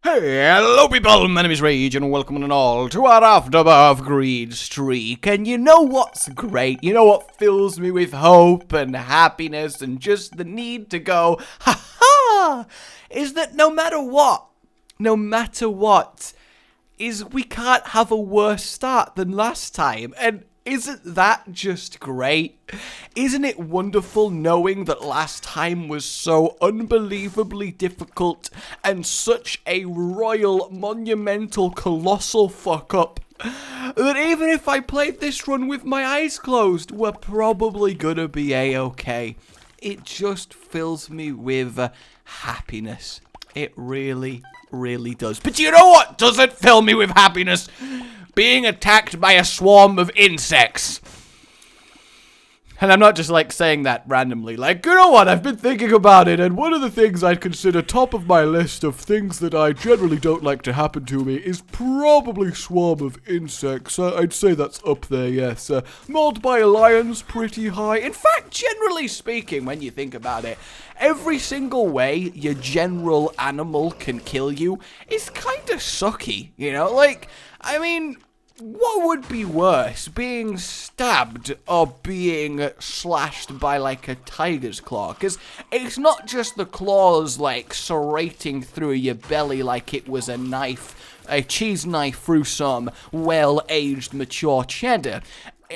Hello people, my name is Rage and welcome on all to our Afterbirth greed streak. And you know what's great? You know what fills me with hope and happiness and just the need to go, ha, is that no matter what, is we can't have a worse start than last time. And isn't that just great? Isn't it wonderful knowing that last time was so unbelievably difficult and such a royal, monumental, colossal fuck up that even if I played this run with my eyes closed, we're probably gonna be a-okay. It just fills me with happiness. It really, really does. But you know what doesn't fill me with happiness? Being attacked by a swarm of insects. And I'm not just like saying that randomly, like, you know what, I've been thinking about it, and one of the things I'd consider top of my list of things that I generally don't like to happen to me is probably swarm of insects. I'd say that's up there, yes. Mauled by lions, pretty high. In fact, generally speaking, when you think about it, every single way your general animal can kill you is kind of sucky, you know? Like, I mean, what would be worse, being stabbed or being slashed by, like, a tiger's claw? Because it's not just the claws, like, serrating through your belly like it was a knife, a cheese knife through some well-aged, mature cheddar.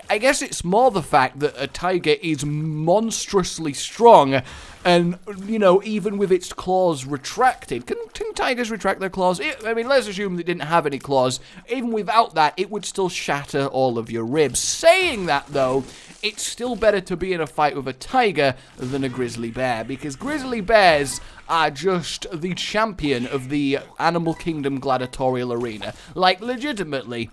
I guess it's more the fact that a tiger is monstrously strong and, you know, even with its claws retracted. Can tigers retract their claws? I mean, let's assume they didn't have any claws. Even without that, it would still shatter all of your ribs. Saying that, though, it's still better to be in a fight with a tiger than a grizzly bear, because grizzly bears are just the champion of the Animal Kingdom gladiatorial arena. Like, legitimately,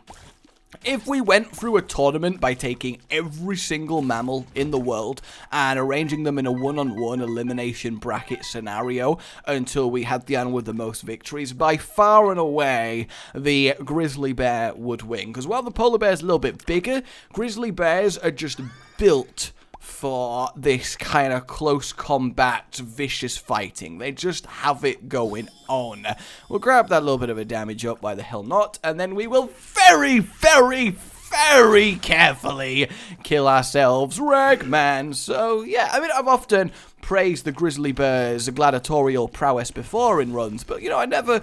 if we went through a tournament by taking every single mammal in the world and arranging them in a one-on-one elimination bracket scenario until we had the animal with the most victories, by far and away, the grizzly bear would win. Because while the polar bear is a little bit bigger, grizzly bears are just built for this kind of close combat, vicious fighting. They just have it going on. We'll grab that little bit of a damage up, why the hell not, and then we will very, very, very carefully kill ourselves Ragman. So, yeah, I mean, I've often praised the grizzly bear's gladiatorial prowess before in runs, but, you know, I never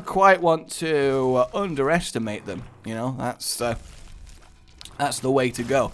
quite want to underestimate them, you know? That's the way to go.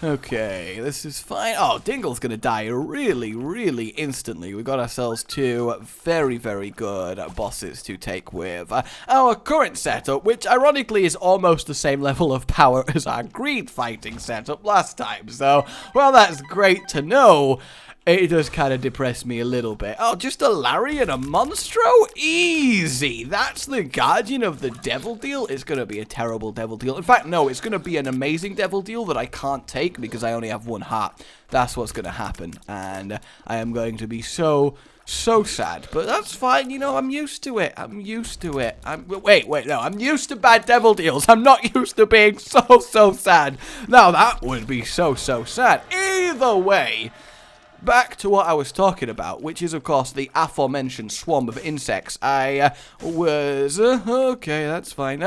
Okay, this is fine. Oh, Dingle's gonna die really, really instantly. We got ourselves two very, very good bosses to take with our current setup, which ironically is almost the same level of power as our greed fighting setup last time. So, well, that's great to know. It does kind of depress me a little bit. Oh, just a Larry and a Monstro? Easy. That's the guardian of the devil deal. It's going to be a terrible devil deal. In fact, no, it's going to be an amazing devil deal that I can't take because I only have one heart. That's what's going to happen. And I am going to be so sad. But that's fine. You know, I'm used to it. I'm used to it. Wait, no. I'm used to bad devil deals. I'm not used to being so sad. Now, that would be so sad. Either way, back to what I was talking about, which is, of course, the aforementioned swarm of insects. I was... okay, that's fine.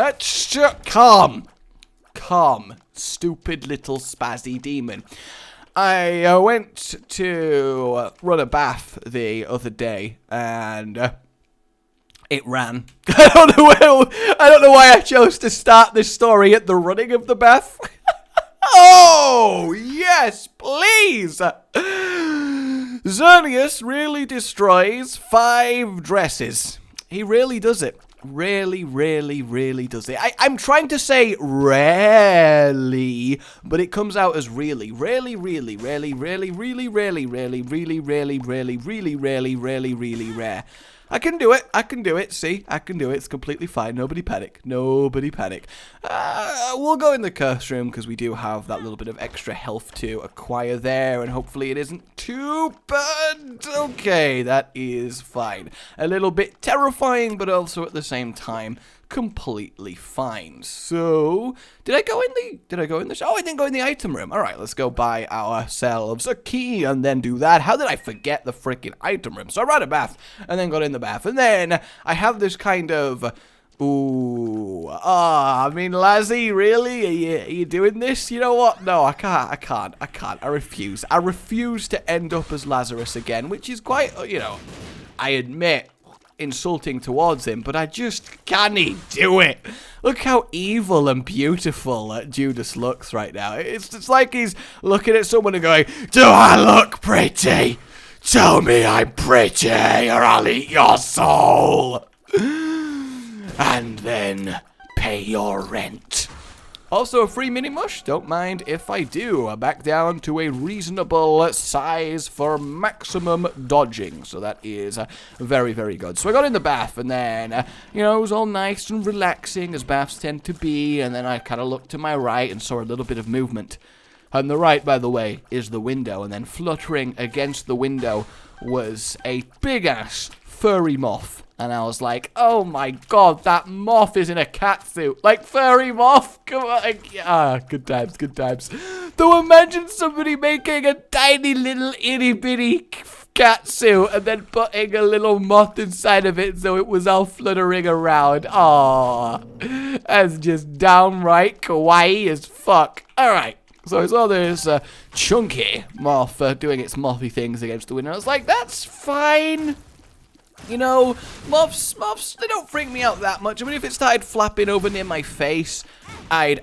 Calm, stupid little spazzy demon. I went to run a bath the other day, and it ran. I don't know why I chose to start this story at the running of the bath. Oh, yes, please! Xerneas really destroys 5 dresses. He really does it. Really, really, really does it. I'm trying to say rarely, but it comes out as really, really, really, really, really, really, really, really, really, really, really, really, really, really, really rare. I can do it, see, I can do it, it's completely fine, nobody panic, We'll go in the curse room, because we do have that little bit of extra health to acquire there, and hopefully it isn't too bad. Okay, that is fine. A little bit terrifying, but also at the same time, completely fine. So, did I go in the, oh, I didn't go in the item room. All right, let's go buy ourselves a key and then do that. How did I forget the freaking item room? So I ran a bath and then got in the bath. And then I have this kind of, I mean, Lazzy, really? Are you doing this? You know what? No, I can't. I refuse. I refuse to end up as Lazarus again, which is quite, you know, I admit, insulting towards him, but I just can't do it. Look how evil and beautiful Judas looks right now. It's like he's looking at someone and going, do I look pretty? Tell me I'm pretty or I'll eat your soul. And then pay your rent. Also, a free mini mush. Don't mind if I do. Back down to a reasonable size for maximum dodging. So that is very, very good. So I got in the bath and then, you know, it was all nice and relaxing as baths tend to be. And then I kind of looked to my right and saw a little bit of movement. On the right, by the way, is the window. And then fluttering against the window was a big-ass furry moth. And I was like, oh my god, that moth is in a cat suit. Like, furry moth. Come on. Good times, good times. Though imagine somebody making a tiny little itty bitty cat suit and then putting a little moth inside of it so it was all fluttering around. Aw. That's just downright kawaii as fuck. Alright. So I saw this chunky moth doing its mothy things against the window. I was like, that's fine. You know, moths, they don't freak me out that much. I mean, if it started flapping over near my face, I'd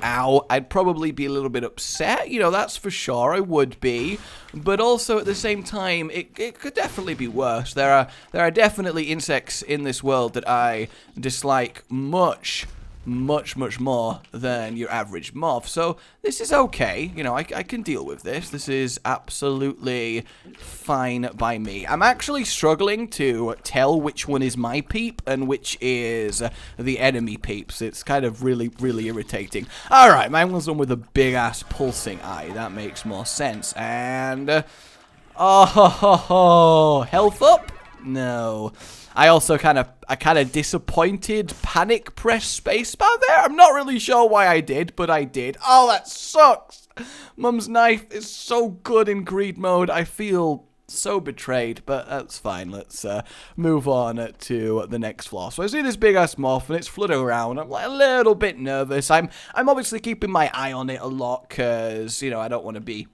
probably be a little bit upset. You know, that's for sure, I would be. But also, at the same time, it could definitely be worse. There are definitely insects in this world that I dislike much more than your average moth. So this is okay. You know, I can deal with this. This is absolutely fine by me. I'm actually struggling to tell which one is my peep and which is the enemy peeps. It's kind of really, really irritating. All right, mine was one with a big-ass pulsing eye. That makes more sense. And, oh, health up? No. I also kind of disappointed panic press spacebar there. I'm not really sure why I did, but I did. Oh, that sucks. Mum's knife is so good in greed mode. I feel so betrayed, but that's fine. Let's move on to the next floor. So I see this big ass moth and it's fluttering around. I'm like a little bit nervous. I'm obviously keeping my eye on it a lot because, you know, I don't want to be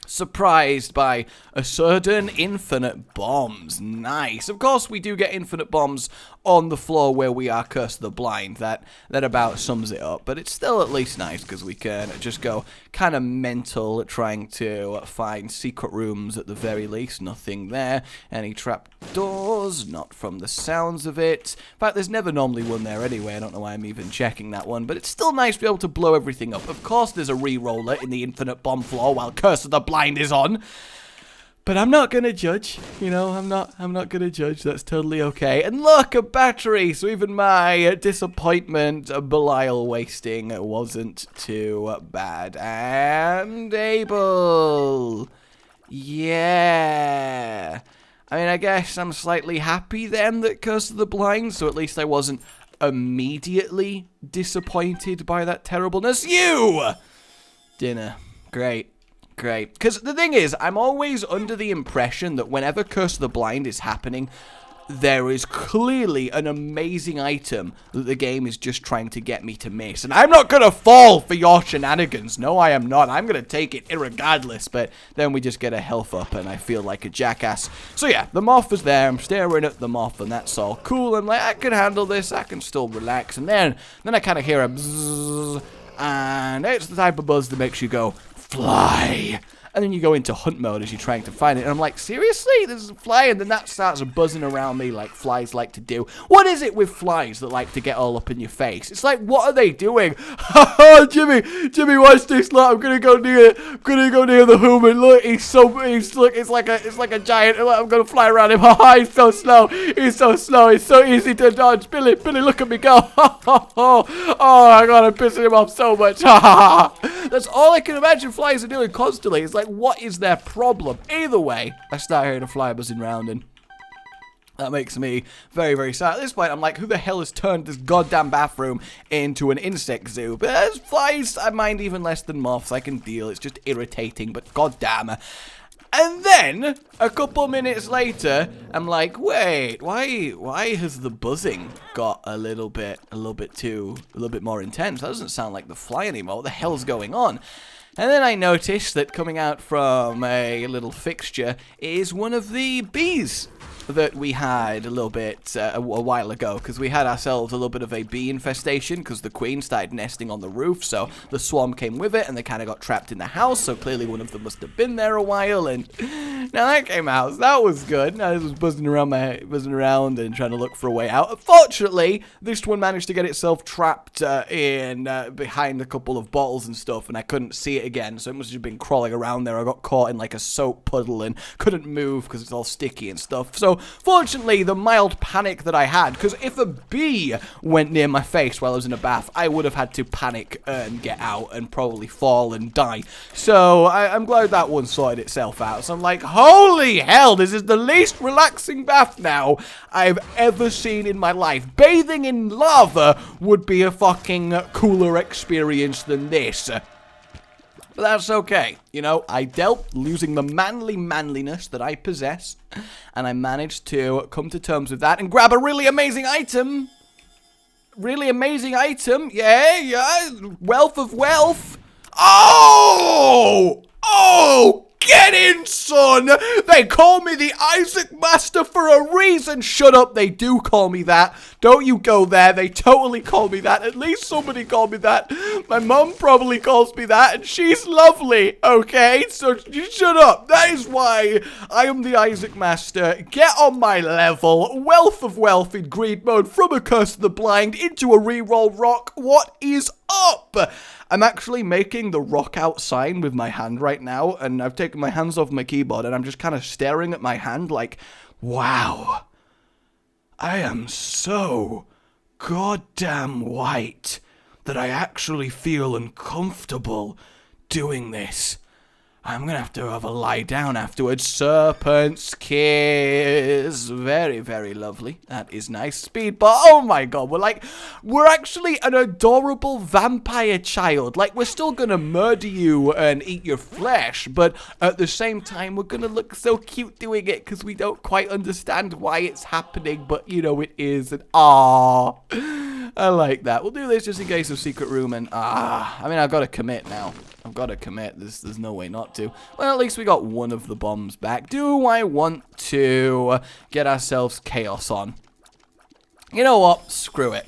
surprised by a certain infinite bombs. Nice. Of course, we do get infinite bombs on the floor where we are Curse of the Blind. That about sums it up. But it's still at least nice because we can just go kind of mental trying to find secret rooms at the very least. Nothing there. Any trap doors? Not from the sounds of it. In fact, there's never normally one there anyway. I don't know why I'm even checking that one. But it's still nice to be able to blow everything up. Of course, there's a reroller in the infinite bomb floor while Curse of the Blind is on. But I'm not gonna judge, you know, I'm not gonna judge, that's totally okay. And look, a battery, so even my disappointment, Belial wasting wasn't too bad. And Abel. Yeah. I mean, I guess I'm slightly happy then that Curse of the Blind, so at least I wasn't immediately disappointed by that terribleness. You! Dinner. Great. Great. Because the thing is, I'm always under the impression that whenever Curse of the Blind is happening, there is clearly an amazing item that the game is just trying to get me to miss. And I'm not going to fall for your shenanigans. No, I am not. I'm going to take it irregardless. But then we just get a health up and I feel like a jackass. So yeah, the moth is there. I'm staring at the moth and that's all cool. And like, I can handle this. I can still relax. And then I kind of hear a bzzz. And it's the type of buzz that makes you go, fly. And then you go into hunt mode as you're trying to find it. And I'm like, seriously? There's a fly? And then that starts buzzing around me like flies like to do. What is it with flies that like to get all up in your face? It's like, what are they doing? Jimmy, watch this. Look, I'm gonna go near the human. Look, it's like a giant. Look, I'm gonna fly around him. He's so slow. He's so easy to dodge. Billy, look at me go. Oh my god, I'm pissing him off so much. That's all I can imagine flies are doing constantly. It's like, what is their problem? Either way, I start hearing a fly buzzing around and That makes me very, very sad. At this point, I'm like, who the hell has turned this goddamn bathroom into an insect zoo? But as flies, I mind even less than moths. I can deal. It's just irritating, but goddamn. And then, a couple minutes later, I'm like, wait, why has the buzzing got a little bit more intense? That doesn't sound like the fly anymore. What the hell's going on? And then I noticed that coming out from a little fixture is one of the bees that we had a little bit a while ago, because we had ourselves a little bit of a bee infestation because the queen started nesting on the roof, so the swarm came with it and they kind of got trapped in the house, so clearly one of them must have been there a while, and now that came out, so that was good. I was buzzing around and trying to look for a way out. Unfortunately, this one managed to get itself trapped in behind a couple of bottles and stuff, and I couldn't see it again, so it must have been crawling around there. I got caught in like a soap puddle and couldn't move because it's all sticky and stuff. So fortunately, the mild panic that I had, because if a bee went near my face while I was in a bath, I would have had to panic and get out and probably fall and die. So I'm glad that one sorted itself out. So I'm like, holy hell, this is the least relaxing bath now I've ever seen in my life. Bathing in lava would be a fucking cooler experience than this. But that's okay. You know, I dealt losing the manliness that I possess, and I managed to come to terms with that and grab a really amazing item. Really amazing item. Yeah. Wealth of wealth. Oh! Get in, son! They call me the Isaac Master for a reason! Shut up, they do call me that. Don't you go there, they totally call me that. At least somebody called me that. My mum probably calls me that, and she's lovely, okay? So you shut up. That is why I am the Isaac Master. Get on my level. Wealth of wealth in greed mode, from a curse of the blind into a reroll rock. What is up? I'm actually making the rock out sign with my hand right now, and I've taken my hands off my keyboard, and I'm just kind of staring at my hand like, wow, I am so goddamn white that I actually feel uncomfortable doing this. I'm gonna have to have a lie down afterwards. Serpent's kiss. Very, very lovely. That is nice. Speed bar. Oh my god. We're actually an adorable vampire child. Like, we're still gonna murder you and eat your flesh, but at the same time, we're gonna look so cute doing it because we don't quite understand why it's happening, but you know it is. And I like that. We'll do this just in case of secret room, and I mean, I've got to commit now. I've got to commit. There's no way not to. Well, at least we got one of the bombs back. Do I want to get ourselves chaos on? You know what? Screw it.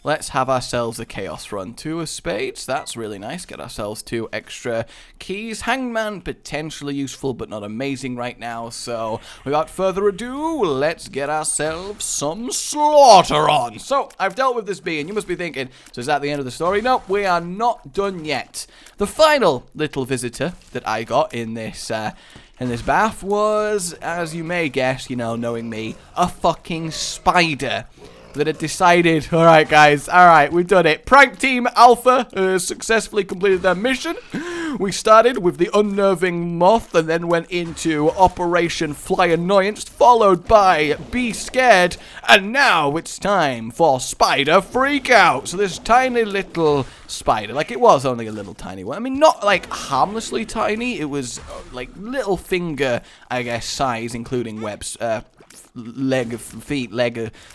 Let's have ourselves a chaos run. 2 of spades. That's really nice. Get ourselves 2 extra keys. Hangman, potentially useful, but not amazing right now. So, without further ado, let's get ourselves some slaughter on. So, I've dealt with this bee, and you must be thinking, so is that the end of the story? No, we are not done yet. The final little visitor that I got in this bath was, as you may guess, you know, knowing me, a fucking spider that had decided, alright guys, alright, we've done it. Prank Team Alpha successfully completed their mission. We started with the unnerving moth and then went into Operation Fly Annoyance, followed by Be Scared, and now it's time for Spider Freakout. So this tiny little spider, like it was only a little tiny one. I mean, not like harmlessly tiny, it was like little finger, I guess, size, including webs,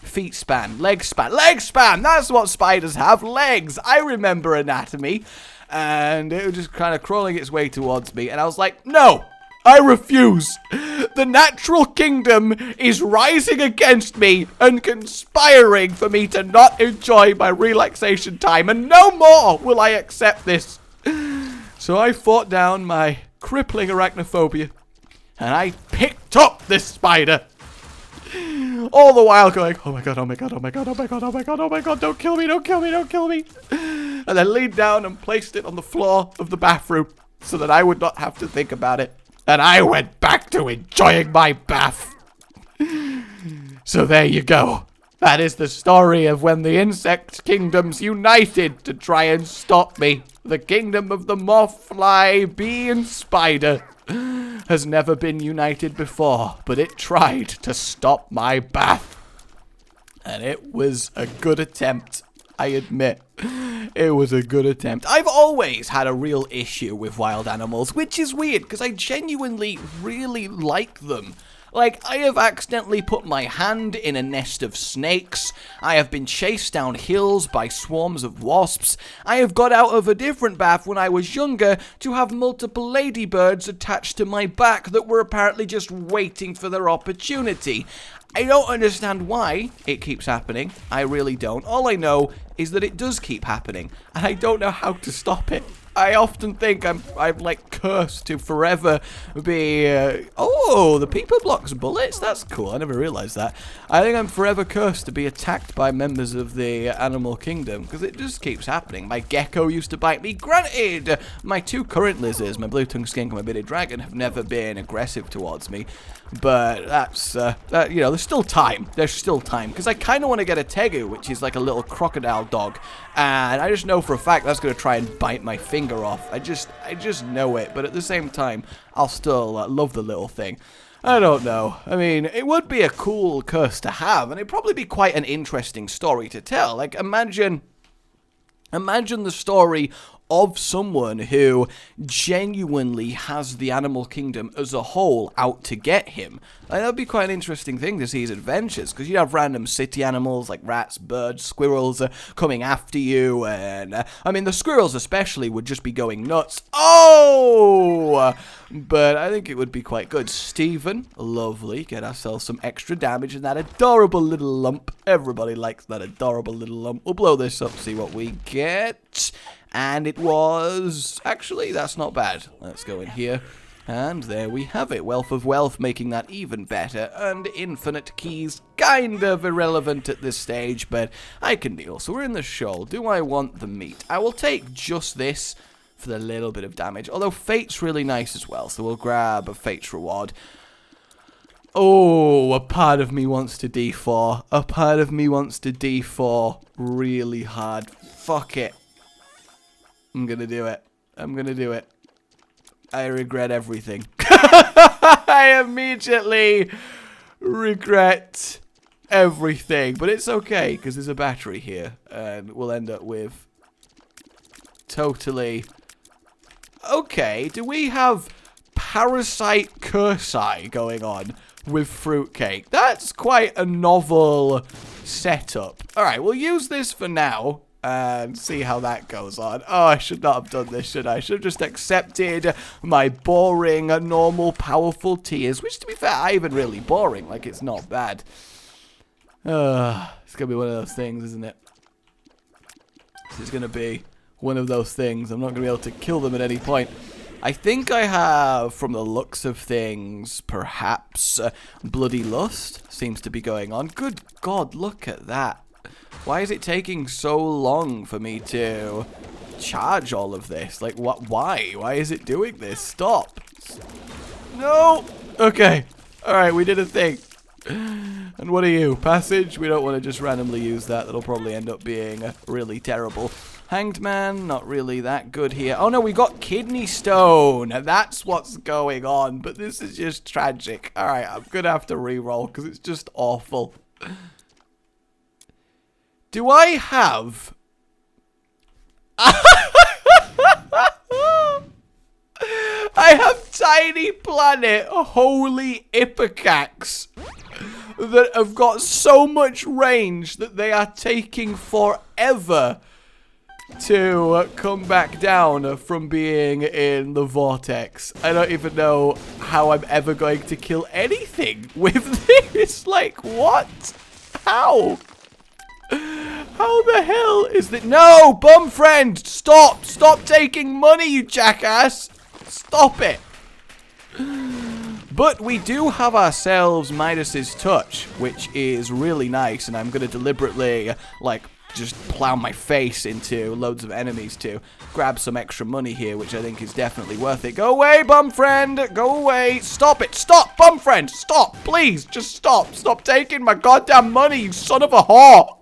feet span, leg span, that's what spiders have, legs. I remember anatomy, and it was just kind of crawling its way towards me, and I was like, no, I refuse. The natural kingdom is rising against me and conspiring for me to not enjoy my relaxation time, and no more will I accept this. So I fought down my crippling arachnophobia, and I picked up this spider. All the while going, oh my god, oh my god, oh my god, oh my god, oh my god, oh my god, don't kill me, don't kill me, don't kill me. And then leaned down and placed it on the floor of the bathroom so that I would not have to think about it. And I went back to enjoying my bath. So there you go. That is the story of when the insect kingdoms united to try and stop me. The kingdom of the moth, fly, bee, and spider has never been united before, but it tried to stop my bath. And it was a good attempt, I admit. It was a good attempt. I've always had a real issue with wild animals, which is weird, because I genuinely really like them. Like, I have accidentally put my hand in a nest of snakes. I have been chased down hills by swarms of wasps. I have got out of a different bath when I was younger to have multiple ladybirds attached to my back that were apparently just waiting for their opportunity. I don't understand why it keeps happening. I really don't. All I know is that it does keep happening, and I don't know how to stop it. I often think I'm like cursed to forever be, oh, the peeper blocks bullets? That's cool, I never realized that. I think I'm forever cursed to be attacked by members of the animal kingdom, because it just keeps happening. My gecko used to bite me. Granted, my two current lizards, my blue-tongued skink and my bearded dragon, have never been aggressive towards me. But that's, you know, there's still time. There's still time. Because I kind of want to get a tegu, which is like a little crocodile dog. And I just know for a fact that's going to try and bite my finger off. I just know it. But at the same time, I'll still love the little thing. I don't know. I mean, it would be a cool curse to have. And it'd probably be quite an interesting story to tell. Like, imagine the story of someone who genuinely has the animal kingdom as a whole out to get him. Like, that'd be quite an interesting thing to see his adventures, because you'd have random city animals like rats, birds, squirrels coming after you, and I mean, the squirrels especially would just be going nuts. Oh! But I think it would be quite good. Stephen, lovely. Get ourselves some extra damage in that adorable little lump. Everybody likes that adorable little lump. We'll blow this up, see what we get. And it was... Actually, that's not bad. Let's go in here. And there we have it. Wealth of wealth, making that even better. And infinite keys, kind of irrelevant at this stage, but I can deal. So we're in the shoal. Do I want the meat? I will take just this for the little bit of damage. Although fate's really nice as well, so we'll grab a fate's reward. Oh, a part of me wants to D4. A part of me wants to D4 really hard. Fuck it. I'm gonna do it. I'm gonna do it. I regret everything. I immediately regret everything. But it's okay, because there's a battery here. And we'll end up with... Totally... Okay, do we have parasite cursi going on with fruitcake? That's quite a novel setup. Alright, we'll use this for now. And see how that goes on. Oh, I should not have done this, should I? I should have just accepted my boring, normal, powerful tears. Which, to be fair, are even really boring. Like, it's not bad. It's going to be one of those things, isn't it? This is going to be one of those things. I'm not going to be able to kill them at any point. I think I have, from the looks of things, perhaps Bloody Lust seems to be going on. Good God, look at that. Why is it taking so long for me to charge all of this? Like, what? Why? Why is it doing this? Stop. No. Okay. All right, we did a thing. And what are you? Passage? We don't want to just randomly use that. That'll probably end up being really terrible. Hanged Man, not really that good here. Oh, no, we got Kidney Stone. That's what's going on. But this is just tragic. All right, I'm going to have to reroll because it's just awful. Do I have... I have Tiny Planet Holy Ipecacs that have got so much range that they are taking forever to come back down from being in the vortex. I don't even know how I'm ever going to kill anything with this. Like, what? How? How the hell is that? No, bum friend, stop. Stop taking money, you jackass. Stop it. But we do have ourselves Midas's Touch, which is really nice, and I'm going to deliberately, like, just plow my face into loads of enemies to grab some extra money here, which I think is definitely worth it. Go away, bum friend. Go away. Stop it. Stop, bum friend. Stop. Please, just stop. Stop taking my goddamn money, you son of a whore.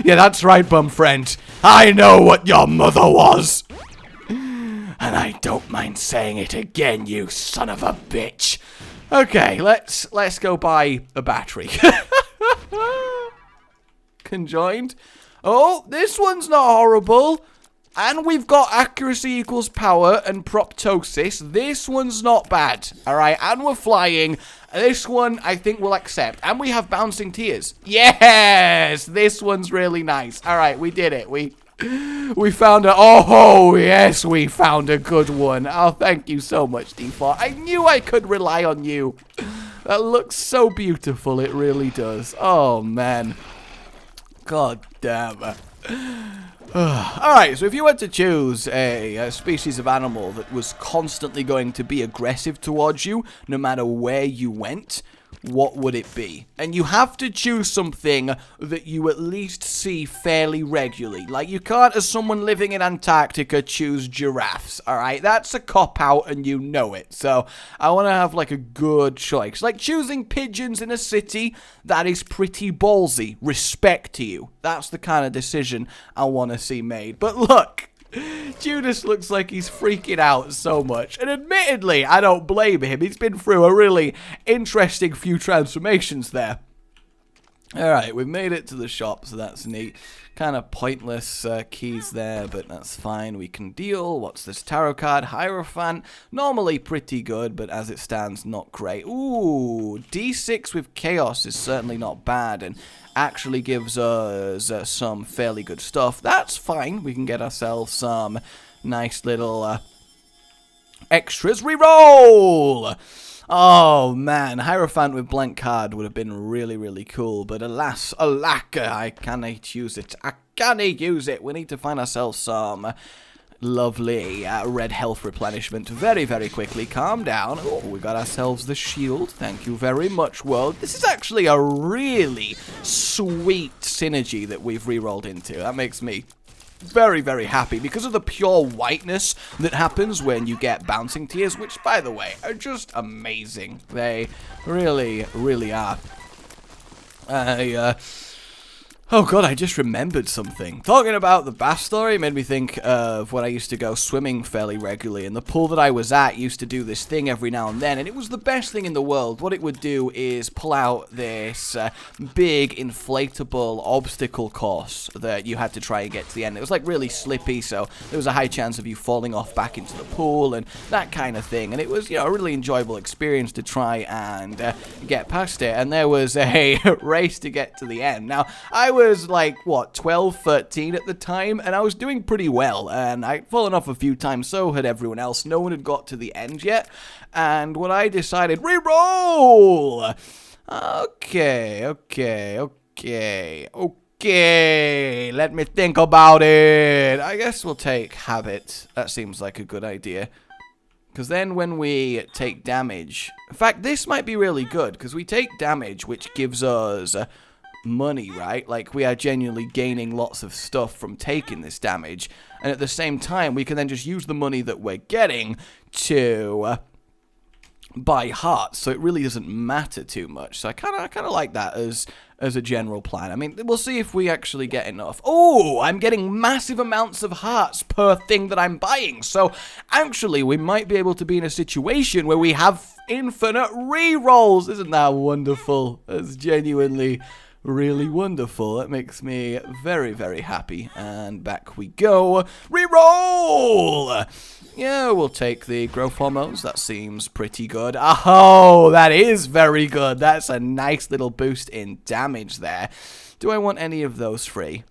Yeah, that's right, bum friend. I know what your mother was. And I don't mind saying it again, you son of a bitch. Okay, let's go buy a battery. Conjoined. Oh, this one's not horrible. And we've got accuracy equals power and proptosis. This one's not bad. Alright, and we're flying. This one, I think we'll accept. And we have bouncing tears. Yes! This one's really nice. Alright, we did it. We found a... Oh, yes, we found a good one. Oh, thank you so much, D4. I knew I could rely on you. That looks so beautiful. It really does. Oh, man. God damn. Alright, so if you were to choose a species of animal that was constantly going to be aggressive towards you, no matter where you went, what would it be? And you have to choose something that you at least see fairly regularly. Like, you can't, as someone living in Antarctica, choose giraffes, alright? That's a cop-out and you know it. So, I want to have, like, a good choice. Like, choosing pigeons in a city, that is pretty ballsy. Respect to you. That's the kind of decision I want to see made. But look! Judas looks like he's freaking out so much. And admittedly, I don't blame him. He's been through a really interesting few transformations there. Alright, we've made it to the shop, so that's neat. Kind of pointless keys there, but that's fine. We can deal. What's this tarot card? Hierophant. Normally pretty good, but as it stands, not great. Ooh, D6 with chaos is certainly not bad, and actually gives us some fairly good stuff. That's fine. We can get ourselves some nice little extras. Reroll! Oh, man. Hierophant with blank card would have been really, really cool. But alas, alack, I cannot use it. I cannot use it. We need to find ourselves some lovely red health replenishment very, very quickly. Calm down. Oh, we got ourselves the shield. Thank you very much, world. This is actually a really sweet synergy that we've re-rolled into. That makes me very, very happy because of the pure whiteness that happens when you get bouncing tears, which, by the way, are just amazing. They really, really are. Oh god, I just remembered something. Talking about the bath story made me think of when I used to go swimming fairly regularly, and the pool that I was at used to do this thing every now and then, and it was the best thing in the world. What it would do is pull out this big inflatable obstacle course that you had to try and get to the end. It was like really slippy, so there was a high chance of you falling off back into the pool and that kind of thing, and it was, you know, a really enjoyable experience to try and get past it, and there was a race to get to the end. Now, I was like, what, 12, 13 at the time, and I was doing pretty well, and I'd fallen off a few times, so had everyone else. No one had got to the end yet, and when I decided, reroll! Okay, let me think about it. I guess we'll take habit. That seems like a good idea. Because then when we take damage... In fact, this might be really good, because we take damage, which gives us money, right? Like, we are genuinely gaining lots of stuff from taking this damage. And at the same time, we can then just use the money that we're getting to buy hearts. So it really doesn't matter too much. So I kind of like that as a general plan. I mean, we'll see if we actually get enough. Oh, I'm getting massive amounts of hearts per thing that I'm buying. So actually, we might be able to be in a situation where we have infinite re-rolls. Isn't that wonderful? That's genuinely really wonderful. That makes me very, very happy. And back we go. Reroll! Yeah, we'll take the growth hormones. That seems pretty good. Oh, that is very good. That's a nice little boost in damage there. Do I want any of those free?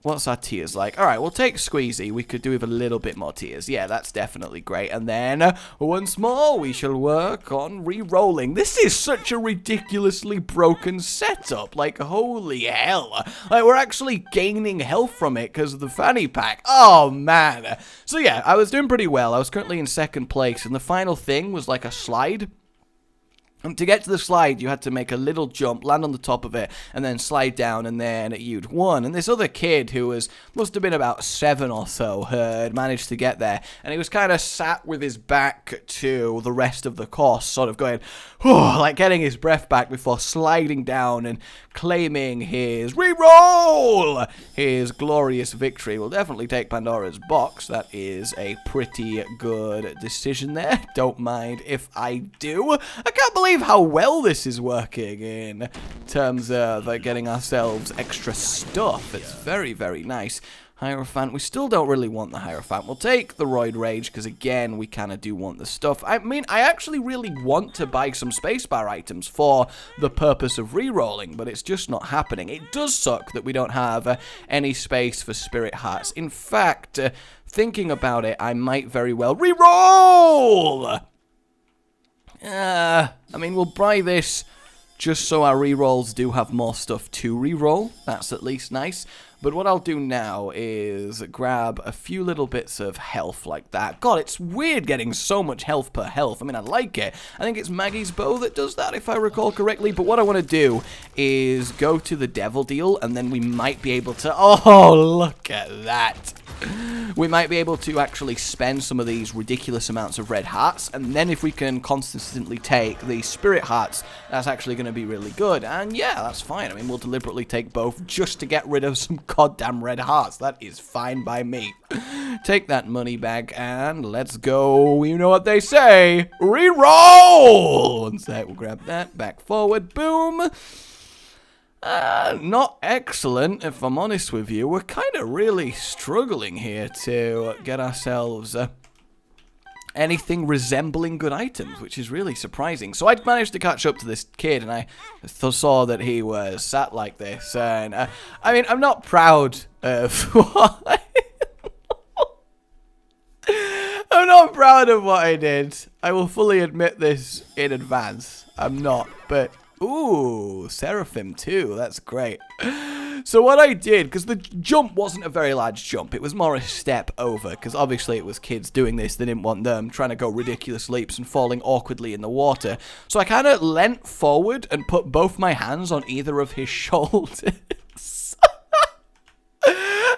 What's our tears like? Alright, we'll take Squeezy. We could do with a little bit more tears. Yeah, that's definitely great. And then, once more, we shall work on re-rolling. This is such a ridiculously broken setup. Like, holy hell. Like, we're actually gaining health from it because of the fanny pack. Oh, man. So, yeah, I was doing pretty well. I was currently in second place. And the final thing was like a slide. And to get to the slide, you had to make a little jump, land on the top of it, and then slide down, and then you'd won. And this other kid, who must have been about 7 or so, had managed to get there. And he was kind of sat with his back to the rest of the course, sort of going, like getting his breath back before sliding down and claiming his reroll, his glorious victory. We'll definitely take Pandora's box. That is a pretty good decision there. Don't mind if I do. I can't believe how well this is working in terms of getting ourselves extra stuff. It's very, very nice. Hierophant, we still don't really want the Hierophant. We'll take the Roid Rage, because again, we kind of do want the stuff. I mean, I actually really want to buy some spacebar items for the purpose of re-rolling, but it's just not happening. It does suck that we don't have any space for Spirit Hearts. In fact, thinking about it, I might very well re-roll! I mean, we'll buy this just so our rerolls do have more stuff to reroll. That's at least nice. But what I'll do now is grab a few little bits of health like that. God, it's weird getting so much health per health. I mean, I like it. I think it's Maggie's bow that does that, if I recall correctly. But what I want to do is go to the Devil Deal, and then we might be able to... Oh, look at that. We might be able to actually spend some of these ridiculous amounts of red hearts, and then if we can consistently take the spirit hearts, that's actually going to be really good. And yeah, that's fine. I mean, we'll deliberately take both just to get rid of some goddamn red hearts. That is fine by me. Take that money bag and let's go. You know what they say, reroll. One sec, we'll grab that, back forward, boom. Not excellent, if I'm honest with you. We're kind of really struggling here to get ourselves anything resembling good items, which is really surprising. So I'd managed to catch up to this kid, and I saw that he was sat like this. And I mean, I'm not proud of what I'm not proud of what I did. I will fully admit this in advance. I'm not, but... Ooh, Seraphim too. That's great. So what I did, because the jump wasn't a very large jump, it was more a step over, because obviously it was kids doing this. They didn't want them trying to go ridiculous leaps and falling awkwardly in the water. So I kind of leant forward and put both my hands on either of his shoulders.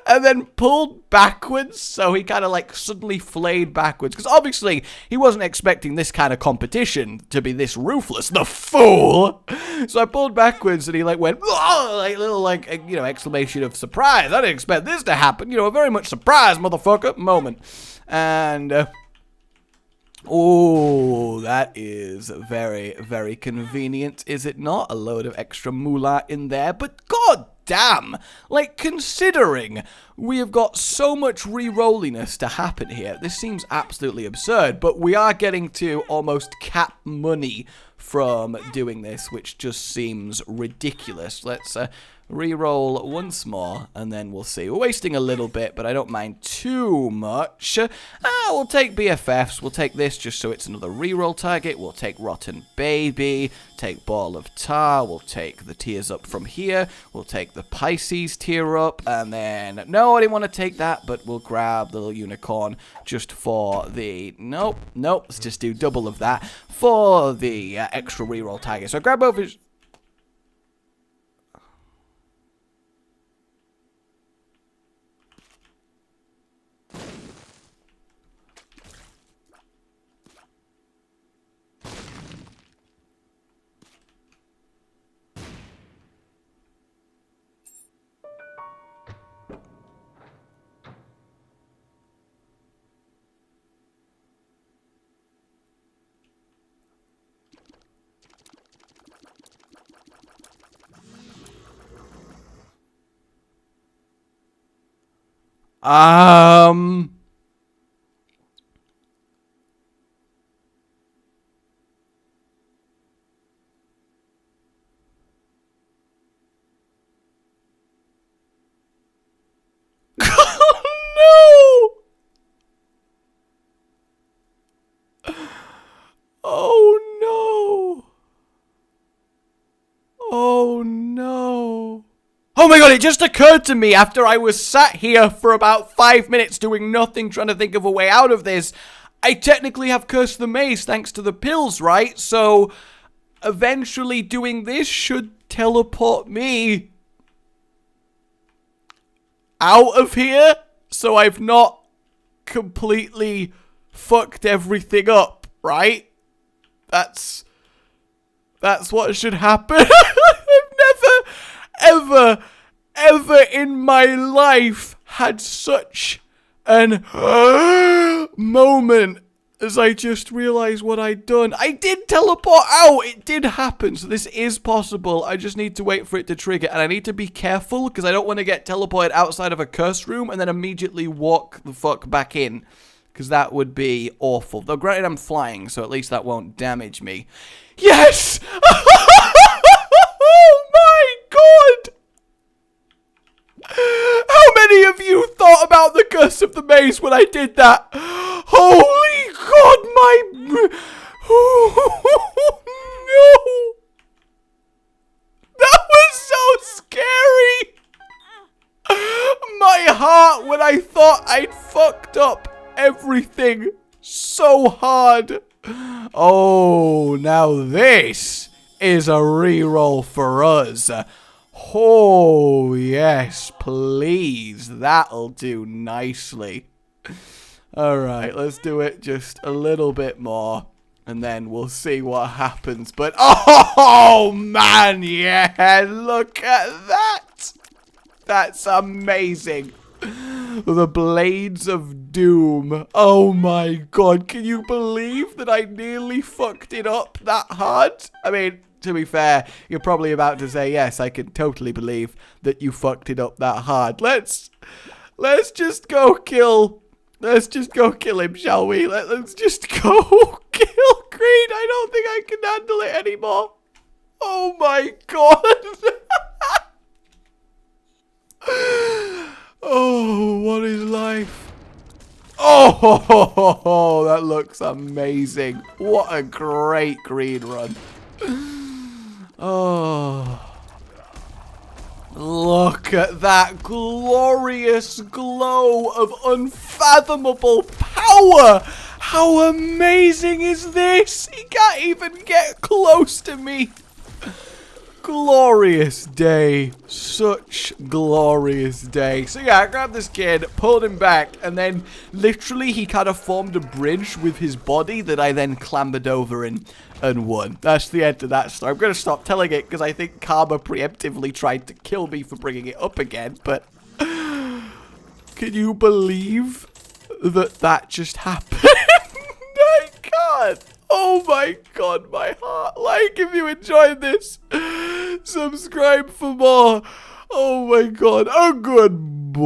And then pulled backwards, so he kind of like suddenly flayed backwards. Because obviously, he wasn't expecting this kind of competition to be this ruthless. The fool! So I pulled backwards, and he like went, oh, like little like, you know, exclamation of surprise. I didn't expect this to happen. You know, a very much surprised motherfucker moment. And, oh, that is very, very convenient, is it not? A load of extra moolah in there, but god damn! Like, considering we have got so much re-rolliness to happen here, this seems absolutely absurd, but we are getting to almost cap money from doing this, which just seems ridiculous. Let's re-roll once more, and then we'll see. We're wasting a little bit, but I don't mind too much. We'll take BFFs. We'll take this just so it's another re-roll target. We'll take Rotten Baby, take Ball of Tar. We'll take the tears up from here. We'll take the Pisces tear up, and then, no, I didn't want to take that, but we'll grab the little unicorn just for the, nope, let's just do double of that for the extra re-roll target. So grab both his... Oh no! Oh no! Oh my god, it just occurred to me after I was sat here for about 5 minutes doing nothing, trying to think of a way out of this. I technically have cursed the maze thanks to the pills, right? So, eventually doing this should teleport me out of here, so I've not completely fucked everything up, right? That's what should happen. I've never, ever in my life had such an moment as I just realized what I'd done. I did teleport out. It did happen. So this is possible. I just need to wait for it to trigger. And I need to be careful because I don't want to get teleported outside of a curse room and then immediately walk the fuck back in. Because that would be awful. Though granted I'm flying, so at least that won't damage me. Yes! Oh my god! How many of you thought about the curse of the maze when I did that? Holy god, my... Oh, no! That was so scary! My heart when I thought I'd fucked up everything so hard. Oh, now this is a reroll for us. Oh, yes, please. That'll do nicely. Alright, let's do it just a little bit more. And then we'll see what happens. But, oh, man, yeah, look at that. That's amazing. The Blades of Doom. Oh, my God. Can you believe that I nearly fucked it up that hard? I mean... To be fair, you're probably about to say, yes, I can totally believe that you fucked it up that hard. Let's just go kill. Let's just go kill him, shall we? Let's just go kill Creed. I don't think I can handle it anymore. Oh my god. Oh, what is life? Oh, that looks amazing. What a great green run. Oh, look at that glorious glow of unfathomable power. How amazing is this? He can't even get close to me. Glorious day. Such glorious day. So yeah, I grabbed this kid, pulled him back, and then literally he kind of formed a bridge with his body that I then clambered over and won. That's the end of that story. I'm going to stop telling it because I think Karma preemptively tried to kill me for bringing it up again, but can you believe that just happened? I can't. Oh my god, my heart. Like if you enjoyed this. Subscribe for more. Oh my god. Oh, good boy.